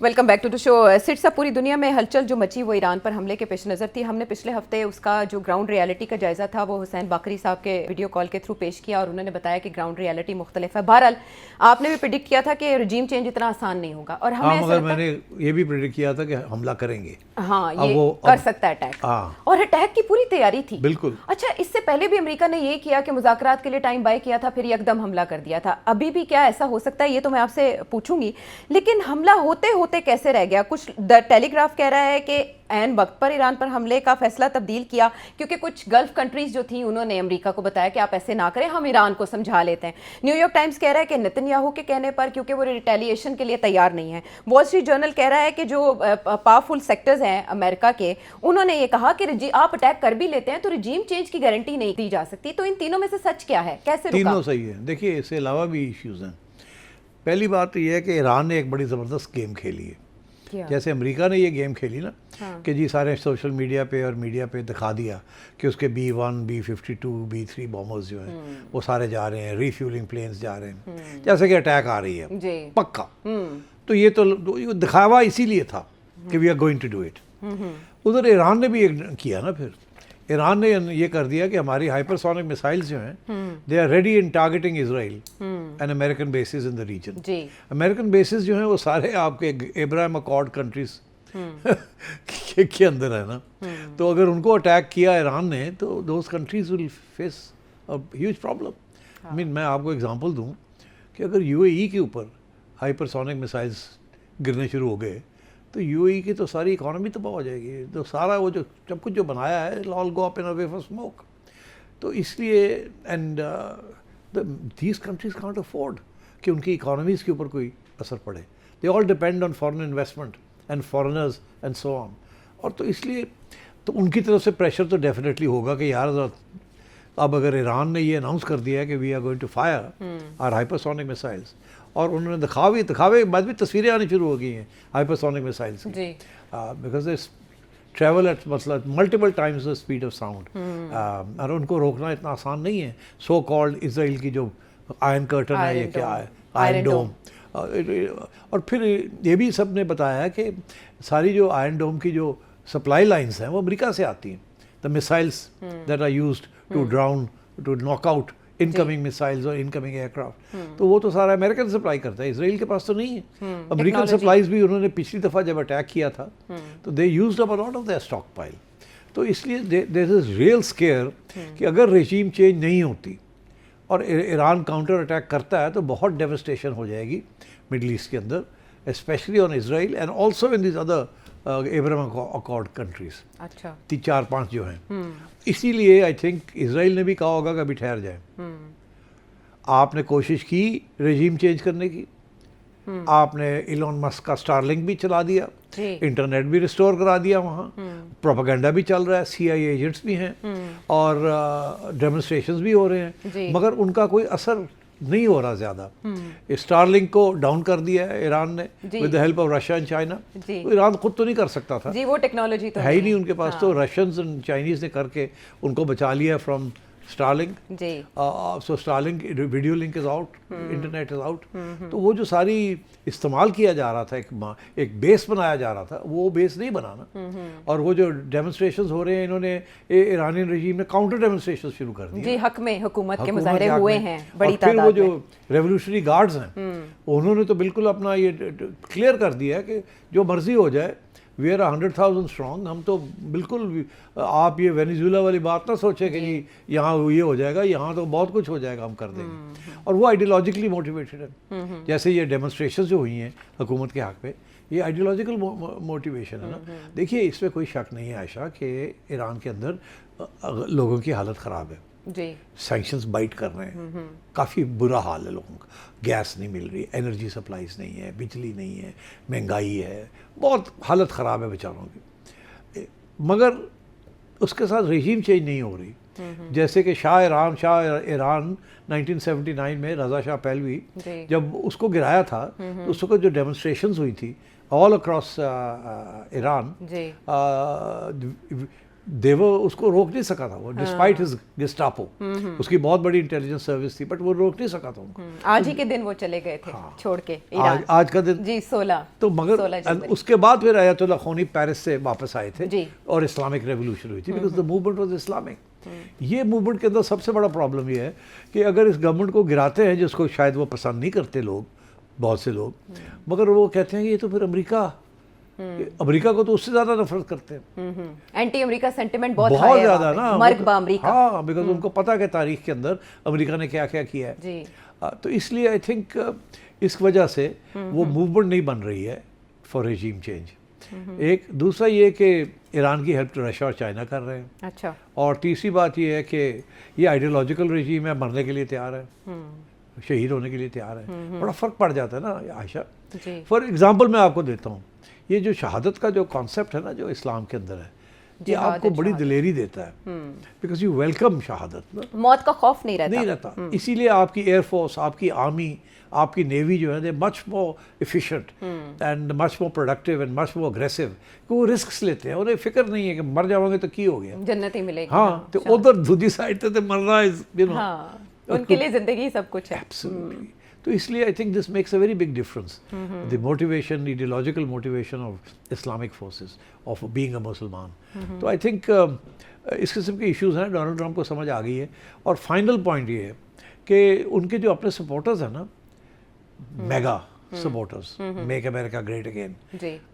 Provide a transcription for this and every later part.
Welcome back to the show. Sirsa, पूरी दुनिया में हलचल जो मची वो ईरान पर हमले के पेश नज़र थी। हमने पिछले हफ्ते उसका जो ग्राउंड रियलिटी का जायज़ा था वो हुसैन बाकरी साहब के वीडियो कॉल के थ्रू पेश किया और उन्होंने बताया कि ग्राउंड रियलिटी मुख्तलिफ है। बहरहाल आपने भी प्रिडिक्ट किया था कि रजीम चेंज इतना आसान नहीं होगा और हमें मगर मैंने ये भी प्रिडिक्ट किया था कि हमला करेंगे। हाँ, ये कर सकता है अटैक, और अटैक की पूरी तैयारी थी। बिल्कुल। अच्छा, इससे पहले भी अमेरिका ने ये किया कि मुज़ाकरात के लिए टाइम बाय किया था, फिर यकदम हमला कर दिया था। अभी भी क्या ऐसा हो सकता है, ये तो मैं आपसे पूछूंगी, लेकिन हमला होते होते कैसे रह गया? कुछ द टेलीग्राफ कह रहा है कि ऐन वक्त पर ईरान पर हमले का फैसला तब्दील किया क्योंकि कुछ गल्फ कंट्रीज जो थी उन्होंने अमेरिका को बताया कि आप ऐसे ना करें, हम ईरान को समझा लेते हैं। न्यूयॉर्क टाइम्स कह रहा है कि नेतन्याहू के कहने पर, क्योंकि वो रिटेलिएशन के लिए तैयार नहीं है। वॉल स्ट्रीट जर्नल कह रहा है कि जो पावरफुल सेक्टर्स हैं अमेरिका के, उन्होंने ये कहा कि आप अटैक कर भी लेते हैं तो रजीम चेंज की गारंटी नहीं दी जा सकती। तो इन तीनों में से सच क्या है, कैसे रुका? तीनों सही है। देखिए, इसके अलावा भी इश्यूज हैं। पहली बात तो ये है कि ईरान ने एक बड़ी ज़बरदस्त गेम खेली है। जैसे अमेरिका ने ये गेम खेली ना, कि जी सारे सोशल मीडिया पे और मीडिया पे दिखा दिया कि उसके B-1, B-52, B-3 बॉम्बर्स जो हैं वो सारे जा रहे हैं, रिफ्यूलिंग प्लेन्स जा रहे हैं, जैसे कि अटैक आ रही है पक्का। तो ये तो दिखावा इसीलिए था कि we are going to do it. उधर ईरान ने भी एक किया ना, फिर ईरान ने ये कर दिया कि हमारी हाइपरसोनिक मिसाइल्स जो हैं they are ready in targeting Israel and American bases in the region. American bases जो हैं वो सारे आपके एब्राहम अकॉर्ड कंट्रीज के अंदर है ना। तो अगर उनको अटैक किया ईरान ने तो those countries will face a huge problem. मैं आपको एग्जांपल दूं कि अगर यूएई के ऊपर हाइपरसोनिक मिसाइल्स गिरने शुरू हो गए तो यूएई की तो सारी इकोनॉमी तबाह हो जाएगी। तो सारा वो जो सब कुछ जो बनाया है all go up in a way for smoke. तो इसलिए and these countries can't afford कि उनकी इकोनॉमीज़ के ऊपर कोई असर पड़े। They all depend on foreign investment and foreigners and so on. और तो इसलिए तो उनकी तरफ से प्रेशर तो डेफिनेटली होगा कि यार अब अगर ईरान ने ये अनाउंस कर दिया है कि we are going to fire our hypersonic missiles, और उन्होंने दिखावे के बाद भी तस्वीरें आनी शुरू हो गई हैं हाइपरसोनिक मिसाइल्स की, बिकॉज दे ट्रैवल एट मतलब multiple times the speed of sound, और उनको रोकना इतना आसान नहीं है। सो कॉल्ड इसराइल की जो आयरन कर्टन है, ये क्या है, आयरन डोम। और फिर ये भी सब ने बताया है कि सारी जो आयरन डोम की जो सप्लाई लाइन्स हैं वो अमेरिका से आती हैं। The missiles that are used to drown, to knock out incoming missiles और इनकमिंग एयरक्राफ्ट, तो वो तो सारा अमेरिकन सप्लाई करता है, इसराइल के पास तो नहीं है। अमेरिकन सप्लाईज भी उन्होंने पिछली दफ़ा जब अटैक किया था तो they used up a lot of their stock pile. तो इसलिए देयर इज रियल स्केयर कि अगर रेजीम चेंज नहीं होती और ईरान काउंटर अटैक करता है तो बहुत डेवस्टेशन हो जाएगी मिडल ईस्ट के अंदर, specially on Israel and also in this other Abraham accord countries. अच्छा, 4-5 जो हैं। इसीलिए आई थिंक इसराइल ने भी कहा होगा कि अभी ठहर जाए। आपने कोशिश की रेजीम चेंज करने की, आपने इलॉन मस्क का स्टारलिंक भी चला दिया, इंटरनेट भी रिस्टोर करा दिया, वहाँ प्रोपेगेंडा भी चल रहा है, CIA एजेंट्स भी हैं और डेमोन्स्ट्रेशंस भी हो रहे हैं, मगर उनका कोई असर नहीं हो रहा ज़्यादा। स्टारलिंक को डाउन कर दिया है ईरान ने with the help of Russia and China. तो ईरान खुद तो नहीं कर सकता था, वो टेक्नोलॉजी तो है ही नहीं उनके पास। तो रशियंस एंड चाइनीज़ ने करके उनको बचा लिया from Starlink. So Starlink video link is out, internet is out. तो वो जो सारी इस्तेमाल किया जा रहा था, एक बेस बनाया जा रहा था, वो बेस नहीं बना ना। और वो जो डेमोन्स्ट्रेशंस हो रहे हैं, इन्होंने ईरानियन रजीम ने काउंटर डेमोन्स्ट्रेशंस शुरू कर दिए हक में हुकूमत के मुजाहरे हुए हैं बड़ी तादाद में। फिर वो जो रेवोल्यूशनरी गार्ड्स हैं उन्होंने तो बिल्कुल अपना ये क्लियर कर दिया है कि जो मर्जी हो जाए, वी आर 100,000 स्ट्रॉन्ग। हम तो बिल्कुल, आप ये वेनेजुएला वाली बात ना सोचें कि जी यहाँ ये हो जाएगा, यहाँ तो बहुत कुछ हो जाएगा, हम कर देंगे। और वो आइडियोलॉजिकली मोटिवेटेड है। जैसे ये डेमोन्स्ट्रेशन जो हुई हैं हुकूमत के हक़ पे, ये आइडियोलॉजिकल मोटिवेशन है ना। देखिए, इसमें कोई शक नहीं है आयशा कि ईरान के अंदर लोगों की हालत ख़राब है। सैंक्शंस बाइट कर रहे हैं, काफ़ी बुरा हाल है लोगों का। गैस नहीं मिल रही, एनर्जी सप्लाईज नहीं है, बिजली नहीं है, महंगाई है, बहुत हालत ख़राब है बेचारों की। मगर उसके साथ रेजीम चेंज नहीं हो रही। जैसे कि शाह ईरान 1979 में रज़ा शाह पहलवी जब उसको गिराया था, तो उस वक्त जो डेमोन्स्ट्रेशंस हुई थी ऑल अक्रॉस ईरान, देवो उसको रोक नहीं सका था वो, डिस्पाइट हिज गेस्टापो, उसकी बहुत बड़ी इंटेलिजेंस सर्विस थी, बट वो रोक नहीं सका था उनको। आज ही के दिन वो चले गए थे छोड़ के आज का दिन जी 16 तो मगर उसके बाद फिर अयतुल्ला खोनी पेरिस से वापस आए थे और इस्लामिक रेवोल्यूशन हुई थी, because the movement was Islamic. ये मूवमेंट के अंदर सबसे बड़ा प्रॉब्लम ये है कि अगर इस गवर्नमेंट को गिराते हैं, जिसको शायद वो पसंद नहीं करते लोग, बहुत से लोग, मगर वो कहते हैं कि ये तो फिर अमेरिका को तो उससे ज्यादा नफरत करते हैं। एंटी अमेरिका सेंटिमेंट बहुत ज्यादा ना, मर्ग बा अमेरिका। हाँ, बिकॉज उनको पता है कि तारीख के अंदर अमेरिका ने क्या क्या किया है जी। तो इसलिए आई थिंक इस वजह से वो मूवमेंट नहीं बन रही है फॉर रेजीम चेंज। एक दूसरा ये कि ईरान की हेल्प रशिया और चाइना कर रहे हैं। अच्छा। और तीसरी बात ये है कि ये आइडियोलॉजिकल रेजीम है, मरने के लिए तैयार है, शहीद होने के लिए तैयार है। बड़ा फ़र्क पड़ जाता है ना आयशा। फॉर एग्जांपल मैं आपको देता हूँ, ये जो शहादत का जो कॉन्सेप्ट है ना, जो इस्लाम के अंदर है, ये आपको बड़ी दिलेरी देता है, बिकॉज यू वेलकम शहादत ना, मौत का खौफ नहीं रहता। इसीलिए आपकी एयरफोर्स, आपकी आर्मी, आपकी नेवी जो है, they much more efficient and much more productive and much more aggressive. वो रिस्क लेते हैं, उन्हें फिक्र नहीं है कि मर जाओगे तो की हो गया, जन्नत ही मिलेगी। हाँ, तो उधर दूसरी साइड तो मरना इज यू नो, उनके लिए जिंदगी सब कुछ है। एब्सोल्युटली। तो इसलिए I think this makes a very big difference, the motivation, ideological motivation of Islamic forces of being a मुसलमान। तो आई थिंक इस किस्म के इश्यूज हैं, डोनाल्ड ट्रंप को समझ आ गई है। और फाइनल पॉइंट ये है कि उनके जो अपने सपोर्टर्स हैं ना, mega supporters, make America great again,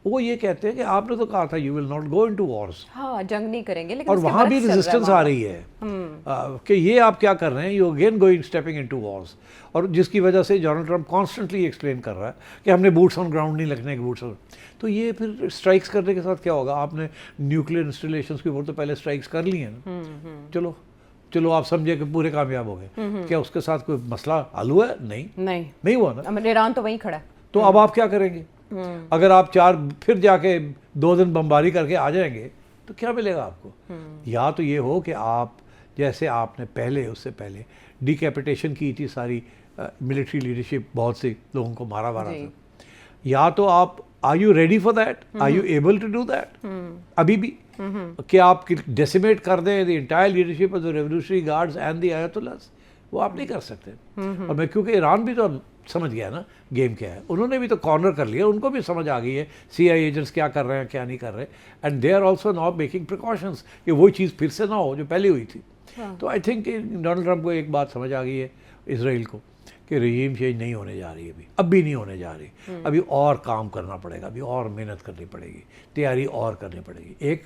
वो ये कहते हैं कि आपने तो कहा था you will not go into Wars, हाँ, जंग नहीं करेंगे, लेकिन और वहाँ भी रेजिस्टेंस आ रही है कि ये आप क्या कर रहे हैं, you again going stepping into Wars. और जिसकी वजह से डोनाल्ड ट्रंप कॉन्स्टेंटली एक्सप्लेन कर रहा है कि हमने बूट्स ऑन ग्राउंड नहीं लगने के, बूट्स ऑन। तो ये फिर स्ट्राइक्स करने के साथ क्या होगा, आपने न्यूक्लियर इंस्टॉलेशंस के ऊपर तो पहले स्ट्राइक्स कर ली हैं ना, चलो आप समझे कि पूरे कामयाब हो गए, क्या उसके साथ कोई मसला हल हुआ है? नहीं हुआ ना। ईरान तो वहीं खड़ा है। तो अब आप क्या करेंगे? अगर आप फिर जाके 2 दिन बमबारी करके आ जाएंगे तो क्या मिलेगा आपको? या तो ये हो कि आप, जैसे आपने उससे पहले डिकैपिटेशन की थी, सारी मिलिट्री लीडरशिप, बहुत से लोगों को मारा था, या तो आप, are you ready for that, are you able to do that अभी भी, कि आप डेसिमेट कर दें the entire leadership of the revolutionary guards and the आयतुल्लाहs? वो आप नहीं कर सकते। और मैं, क्योंकि ईरान भी तो समझ गया ना गेम क्या है, उन्होंने भी तो कॉर्नर कर लिया, उनको भी समझ आ गई है CIA एजेंट्स क्या कर रहे हैं, क्या नहीं कर रहे, and they are also now making precautions कि वही चीज़ फिर से ना हो जो पहले हुई थी। तो आई थिंक डोनाल्ड ट्रंप को एक बात समझ आ गई है, इसराइल को, कि रजीम चेंज नहीं होने जा रही है, अभी नहीं होने जा रही, अभी और काम करना पड़ेगा, अभी और मेहनत करनी पड़ेगी, तैयारी और करनी पड़ेगी। एक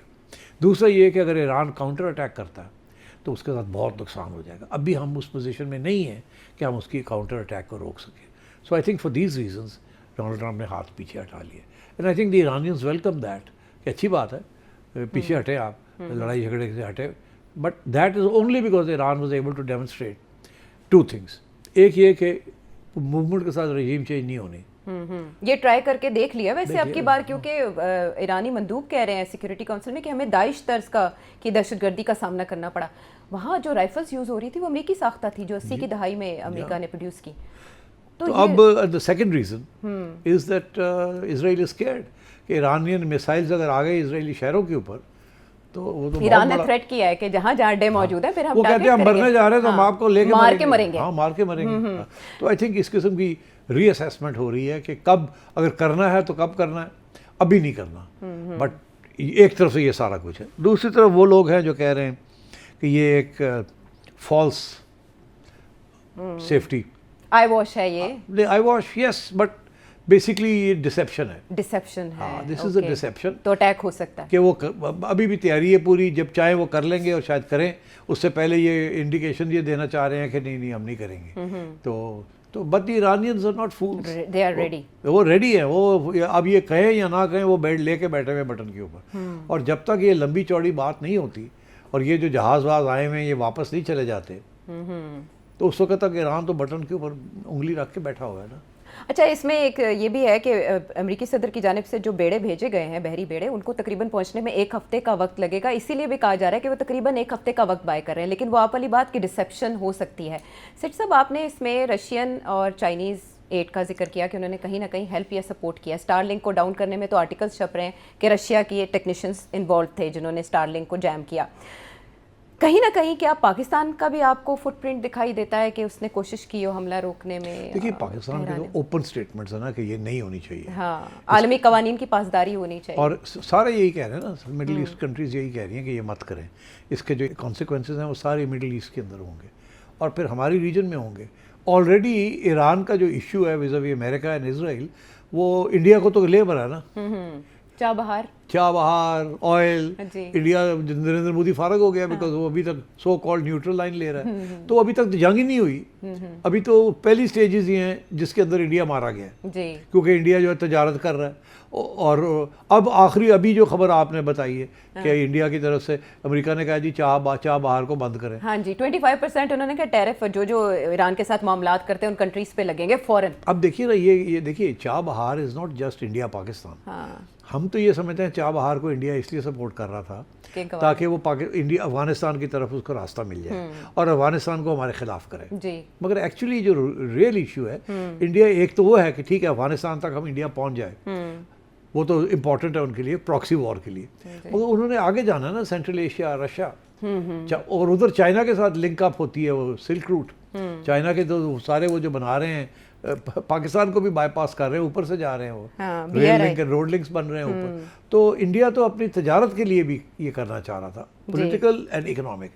दूसरा ये कि अगर ईरान काउंटर अटैक करता है तो उसके साथ बहुत नुकसान हो जाएगा। अभी हम उस पोजीशन में नहीं हैं कि हम उसकी काउंटर अटैक को रोक सकें। So I think for these reasons Donald Trump ने हाथ पीछे हटा लिया, and I think the Iranians welcome that, कि अच्छी बात है, पीछे हटे आप, लड़ाई झगड़े से हटे, but that is only because Iran was able to demonstrate 2 things. एक ये कि मूवमेंट के साथ रजीम चेंज नहीं होनी। ये ट्राई करके देख लिया वैसे अब की बार, क्योंकि ईरानी मंदूब कह रहे हैं सिक्योरिटी काउंसिल में कि हमें दाइश तर्ज की दहशतगर्दी का सामना करना पड़ा। वहाँ जो राइफल्स यूज़ हो रही थी वो अमेरिकी साख्ता थी, जो 80 की दहाई में अमेरिका ने प्रोड्यूस की। तो अब the second reason is that Israel is scared कि ईरानियन मिसाइल्स अगर आ गए इजरायली शहरों के ऊपर, तो वो तो ईरान ने थ्रेट किया है कि जहाँ जहाँ डे मौजूद है, फिर हम वो कहते हैं हम मरने जा रहे हैं तो हम आपको लेके मार के मरेंगे। हाँ, मार के मरेंगे। तो आई थिंक इस किस्म की रीअसेसमेंट हो रही है कि कब अगर करना है तो कब करना है, अभी नहीं करना। बट एक तरफ से ये सारा कुछ है, दूसरी तरफ वो लोग हैं जो कह रहे हैं कि ये एक फॉल्स सेफ्टी आई वॉश है, ये आई वॉश, यस, बट बेसिकली ये डिसेप्शन है। This is a deception. तो अटैक हो सकता है कि वो अभी भी तैयारी है पूरी, जब चाहे वो कर लेंगे और शायद करें, उससे पहले ये इंडिकेशन ये देना चाह रहे हैं कि नहीं हम नहीं करेंगे। तो but the Iranians are not fools, they are ready, वो रेडी है, वो अब ये कहें या ना कहें वो बेड लेके बैठे हुए बटन के ऊपर। और जब तक ये लंबी चौड़ी बात नहीं होती और ये जो जहाज वहाज आए हुए हैं ये वापस नहीं चले जाते, तो उस वक्त तक ईरान तो बटन के ऊपर उंगली रख के बैठा हुआ है ना। अच्छा, इसमें एक ये भी है कि अमेरिकी सदर की जानिब से जो बेड़े भेजे गए हैं, बहरी बेड़े, उनको तकरीबन पहुंचने में 1 हफ्ते का वक्त लगेगा। इसीलिए भी कहा जा रहा है कि वो तकरीबन 1 हफ्ते का वक्त बाय कर रहे हैं। लेकिन वो आप वाली बात की डिसेप्शन हो सकती है। सेठ साहब, आपने इसमें रशियन और चाइनीज़ एड का जिक्र किया कि उन्होंने कहीं ना कहीं हेल्प या सपोर्ट किया। स्टारलिंक को डाउन करने में तो आर्टिकल्स छप रहे हैं कि रशिया के टेक्नीशियंस इन्वॉल्व थे जिन्होंने स्टारलिंक को जैम किया। कहीं ना कहीं क्या पाकिस्तान का भी आपको फुटप्रिंट दिखाई देता है कि उसने कोशिश की हो हमला रोकने में? देखिए, पाकिस्तान के तो ओपन स्टेटमेंट्स है ना कि ये नहीं होनी चाहिए। हाँ, आलमी कवानीन की पासदारी होनी चाहिए। और सारे यही कह रहे हैं ना, मिडिल ईस्ट कंट्रीज यही कह रही हैं कि ये मत करें। इसके जो कॉन्सिक्वेंसेस हैं वो सारे मिडिल ईस्ट के अंदर होंगे और फिर हमारी रीजन में होंगे। ऑलरेडी ईरान का जो इशू है विज़ावी अमेरिका एंड इजराइल, वो इंडिया को तो ले भरा है ना। चाबहार ऑयल, इंडिया नरेंद्र मोदी फारग हो गया बिकॉज वो अभी तक सो कॉल्ड न्यूट्रल लाइन ले रहा है। तो अभी तक जंग ही नहीं हुई। अभी तो पहली स्टेजेस ही हैं जिसके अंदर इंडिया मारा गया है, क्योंकि इंडिया जो है तजारत कर रहा है। और अब आखिरी अभी जो खबर आपने बताई है कि इंडिया की तरफ से अमेरिका ने कहा जी चाबहार को बंद करें। हाँ जी, 25% उन्होंने कहा टैरिफ जो ईरान के साथ मामलात करते हैं उन कंट्रीज पे लगेंगे फौरन। अब देखिए ना, ये देखिए, Chabahar is not just India Pakistan. हम तो ये समझते हैं चाबहार को इंडिया इसलिए सपोर्ट कर रहा था ताकि वो इंडिया अफगानिस्तान की तरफ उसको रास्ता मिल जाए और अफगानिस्तान को हमारे खिलाफ करे। मगर एक्चुअली जो रियल इशू है इंडिया, एक तो वो है कि ठीक है अफगानिस्तान तक हम इंडिया पहुंच जाए, वो तो इम्पोर्टेंट है उनके लिए, प्रॉक्सी वॉर के लिए। मगर उन्होंने आगे जाना है ना, सेंट्रल एशिया, रशिया, और उधर चाइना के साथ लिंक अप होती है वो सिल्क रूट। चाइना के तो सारे वो जो बना रहे हैं, पाकिस्तान को भी बाईपास कर रहे हैं, ऊपर से जा रहे हैं वो। रेल लिंक, रोड लिंक्स बन रहे हैं ऊपर। तो इंडिया तो अपनी तजारत के लिए भी ये करना चाह रहा था, पॉलिटिकल एंड इकोनॉमिक।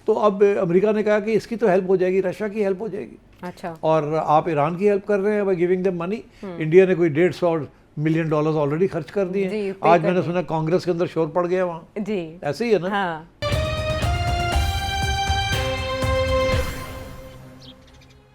तो अब अमेरिका ने कहा कि इसकी तो हेल्प हो जाएगी, रशिया की हेल्प हो जाएगी। अच्छा। और आप ईरान की हेल्प कर रहे हैं by giving them money. India ने कोई $150 मिलियन ऑलरेडी खर्च कर दिए। आज मैंने सुना कांग्रेस के अंदर शोर पड़ गया वहाँ। जी, ऐसे ही है ना। हाँ।